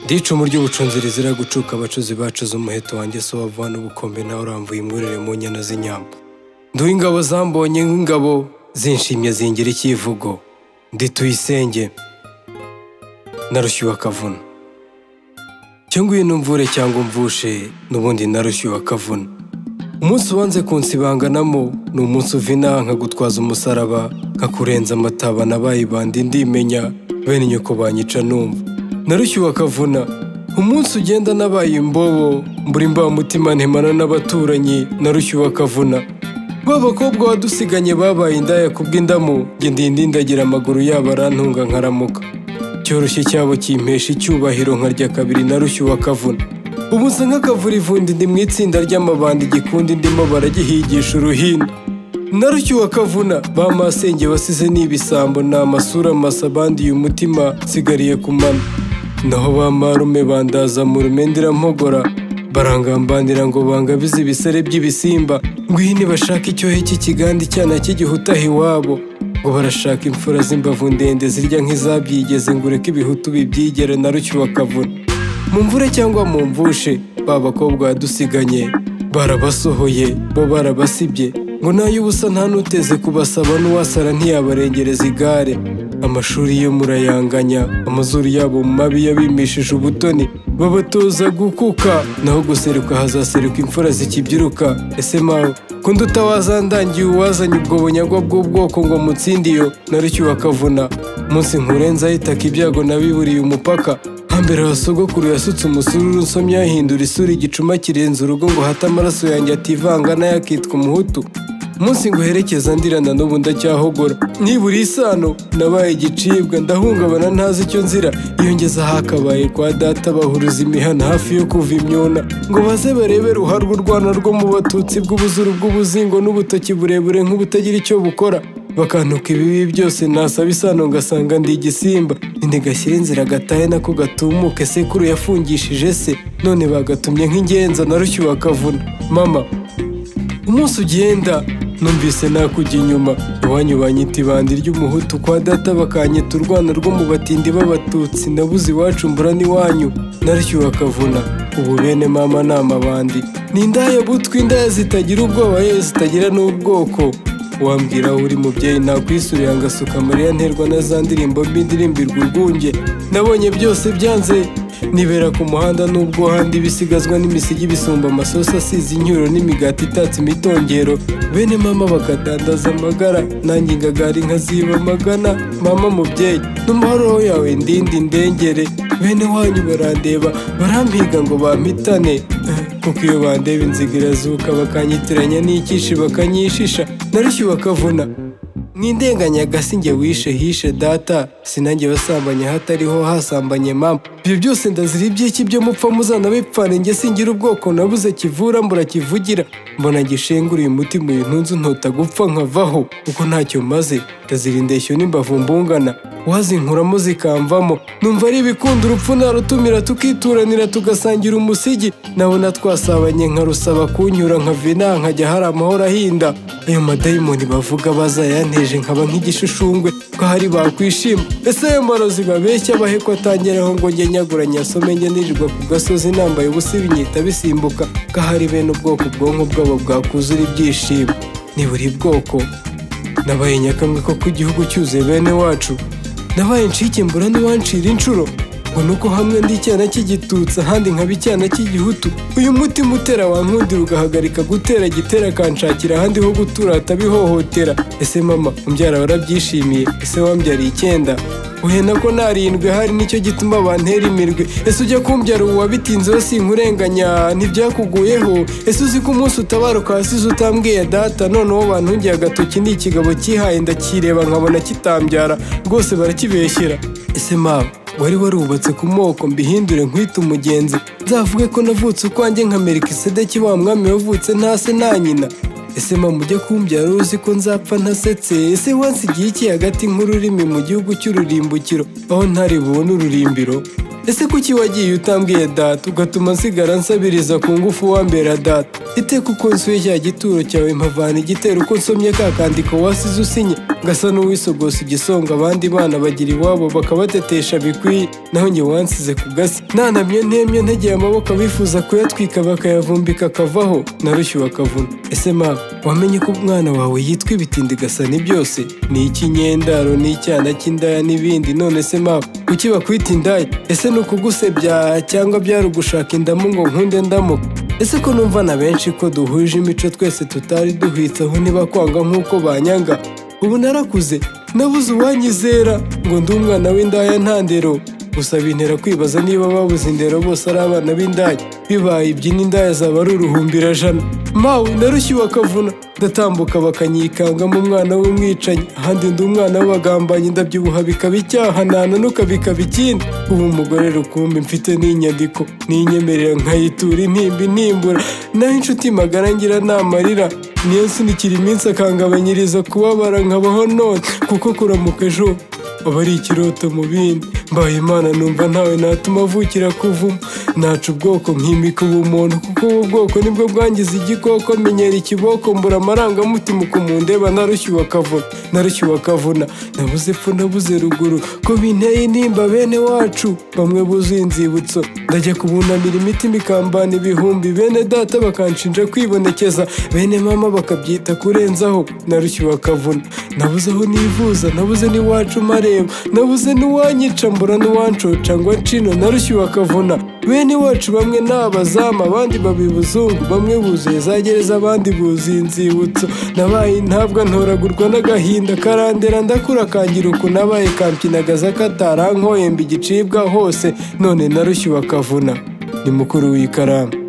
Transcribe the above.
Ndicumu ry'ubucunzi rizira gucuka abacuzi bacuze umuheto wanjye so wavana ubukombe nawe uramvuye imwurire mu nyana z'inyambo. Nduha ingabo zambonye nk'ingabo zinshimye zingira icyivugo. Ndi Tuyisenge Narushye wa Kavuna. Cyo ngwino mvure cyangwa mvushe n'ubundi Narushye wa Kavuna. Umunsi wanze kunsibanganamo ni umunsi uvina nkagutwaza umusaraba nkakurenza amataba nabaye bandi ndimenya bene nyoko banyica numva. Narushye wa Kavuna. Umunsi ugenda nabaye imbobo mbura imba mutima ntemana n'abaturanyi. Narushye wa Kavuna. Babakobwa wadusiganye babaye indaya kubw'indamu nge ndindagira amaguru yabo arantunga nkaramuka. Cyoroshye cyabo kimpesha icyubahiro nkarya kabiri. Narushye wa Kavuna. Ubu nsa nk'akavura ivundi ndi mu itsinda ry'amabandi gikundi ndimo baragihigisha uruhindu. Narushye wa Kavuna. Ba masenge basize n'ibisambo ni amasura masa bandiye umutima nsigariye ku mano. Naho ba marume bandaza mu rumendera mpogora barangambanira ngo bangabize ibisare by'ibisimba ngo iyi nibashaka icyohe cy'ikigandi cyana cy'igihutaha iwabo ngo barashaka imfura z'imbavu ndende zirya nk'izabyigeze ngo ureke ibihutu bibyigere. Narushye wa Kavuna. Mu mvure cyangwa mu mvushe ba bakobwa badusiganye barabasohoye bo barabasibye ngo n'ay'ubusa nta n'uteze kubasaba n'uwasara ntiyabarengereza igare. Amashuri yo murayanganya amazuru yabo mu mabi yabimishije ubutoni babatoza gukuka naho guseruka hazaseruka imfura zikibyiruka. Ese mawe ko ndutawazandangiye uwazanye ubwo bunyagwa bw'ubwoko ngo mutsindiyo. Narushye wa Kavuna. Munsi nkurenza itaka ibyago nabiburiye umupaka. Hambere wasogokuru yasutse umusururu nsomye yahindura isura igicuma kirenze urugo ngo hata amaraso yanjye ativanga n'ayakitwa umuhutu. Munsi nguherekeza ndirana n'ubu ndacyahogora nibura isano nabaye igicibwa ndahungabana ntazi icyo nzira. Iyo ngeze hakabaye kwa data bahuruza imihana hafi yo kuva imyuna ngo baze barebe ruharwa urwana rwo mu Batutsi bw'ubuzuru bw'ubuzingo n'ubutoki burebure nk'ubutagira icyo bukora. Bakantuka ibibi byose nasaba isano ngasanga ndi igisimba. Ntigashyire inzira gataye nako gatumuke sekuru yafungishije se none bagatumye nk'ingenza. Narushye wa Kavuna. Mama umunsi ugenda numvise nakujya inyuma iwanyu banyita ibandi ry'umuhutu kwa data bakanyita urwana rwo mu batindi b'Abatutsi nabuze iwacu mbura n'iwanyu. Narushye wa Kavuna. Ubu bene mama ni amabandi ni indaya butwi indaya zitagira ubwoba yewe zitagira n'ubwoko. Wambwira uri mubyeyi nakwisurira ngasuka Mariya nterwa na za ndirimbo mbi ndirimbirwa urwunge. Nabonye byose byanze nibera ku muhanda n'ubwo handi bisigazwa n'imisigi bisumba amasosi asize incyuro n'imigati itatse imitongero. Bene mama bakadandaza amagara nanjye ingagari nkaziba magana. Mama mubyeyi n'umuhoro yawe ndindi ndengere. Bene wanyu barandeba barampiga ngo bampitane kuko iyo bandeba inziga irazuka bakanyitiranya n'ikishi bakanyishisha. Narushye wa Kavuna. Mwindenganyaga sinjye wishe hishe data sinanjye wasambanye hatariho hasambanye mama. Ibyo byose ndazira iby'iki byo mupfa muzana bipfane nge singira ubwoko nabuze kivura mbura kivugira. Mbona gishenguriye umutima uyu ntunzu ntota gupfa nkavaho kuko ntacyo maze. Ndazira indeshyo n'imbavu mbungana wazinkuramo zikamvamo. Numva ari ibikunda urupfu narutumira tukituranira tugasangira umusigi. Nabona twasabanye nkarusaba kunyura nkavina nkajya hari amahoro ahinda. Ayo madayimoni bavuga bazayanteje nkaba nk'igishushushungwe ko hari bakwishima. Ese ayo marozi babeshya baheko atangeraho ngo njye nyaguranya asome njye nirirwa ku gasozi nambaye ubusa ibinyita bisimbuka ko hari bene ubwoko ubwonko bwabo bwakuzura ibyishimo. Nibura bwoko nabaye nyakamwe ko ku gihugu cyuzuye bene wacu. Nabaye ncike mbura n'uwancira inshuro ngo nuko hamwe ndi icyana cy'igitutsi ahandi nkaba icyana cy'igihutu. Uyu mutima utera wankundira ugahagarika gutera gitera kanshakira ahandi ho gutura atabihohotera. Ese mama umbyara warabyishimiye. Ese wambyariye 9 uhena ko narindwe hari nicyo gituma bantera imirwe. Ese ujya kumbyara uwabitinzeho sinkurenganya ntibyakuguyeho. Ese uzi ko umunsi utabaruka hasize utambwiye data noneho bantungiye agatoki ni ikigabo cyihaye ndakireba nkabona kitambyara rwose barakibeshyera. Ese mama wari warubatse ku moko mbihindure nkwita umugenzi nzavuge ko navutse ukwanjye nka Melkisedeki wa mwami wavutse ntase nta nyina. Ese mama ujya kumbyara uzi ko nzapfa ntasetse. Ese wansigiye iki hagati nk'ururimi mu gihugu cy'ururimbukiro aho ntari bubone ururimbiro. ese kuki wagiye utambwiye data ugatuma nsigara nsabiriza ku ngufu wambera data iteka uko nsuye cya gituro cyawe mpavana igitero uko nsomye ka kandiko wasize usinye ngasa n'uwisogosa igisonga abandi bana bagira iwabo bakabatetesha bikwiye naho njye wansize ku gasi nanamye ntemye ntegeye amaboko bifuza kuyatwika bakayavumbika akavaho Narushye Kavuna. Ese mama wamenye ko umwana wawe yitwa ibitindi gasani byose ni ikinyendaro n'icyana cy'indaya n'ibindi none se mama kuki bakwita indaya ese ni ukugusebya cyangwa byari ugushaka indamu ngo nkunde ndamuka ese ko numva na benshi ko duhuje imico twese tutari duhwitseho niba kwanga nk'uko banyanga ubu narakuze nabuze uwanyizera ngo ndi umwana w'indaya nta ndero gusa bintera kwibaza niba babuze indero bose ari abana b'indaya bibaye ibyina indaya zaba ari uruhumbirajana mawe Narushye Kavuna ndatambuka bakanyikangamo umwana w'umwicanyi ahandi ndi umwana w'abagambanyi ndabyibuha bikaba icyaha nananuka bikaba ikindi ubu umugore rukumbi mfite n'inyandiko n'inyemerera nkayitura intimba intimbura naho inshuti magara ngira namarira niyo nsunikira iminsi akangabanyiriza kubabara nkabaho none kuko kuramuka ejo aba ari ikiroto mu bindi mbaye Imana numva ntawe natuma avukira kuvuma naca ubwoko nkimika ubumuntu kuko ubu bwoko nibwo bwangiza igikoko menyera ikiboko mbura amarangamutima ukumundeba Narushye Kavuna nabuze epfo nabuze ruguru ko binteye intimba bene wacu bamwe buzuye inzibutso ndajya kubunamira imitima ikambana ibihumbi bene data bakanshinja kwibonekeza bene mama bakabyita kurenzaho Narushye Kavuna nabuze aho nivuza nabuze n'iwacu mareba nabuze n'uwanyica mbura n'uwancoca ngo ncino Narushye Kavuna bene wacu bamwe n'abazamu abandi babibuzungu bamwe buzuye za gereza abandi buzuye inzibutso nabaye ntabwo ntoragurwa n'agahinda karandera ndakura kangira uku nabaye kampinagaza katarankoye mba igicibwa hose none Narushye Kavuna ni mukuru w'ikaramu.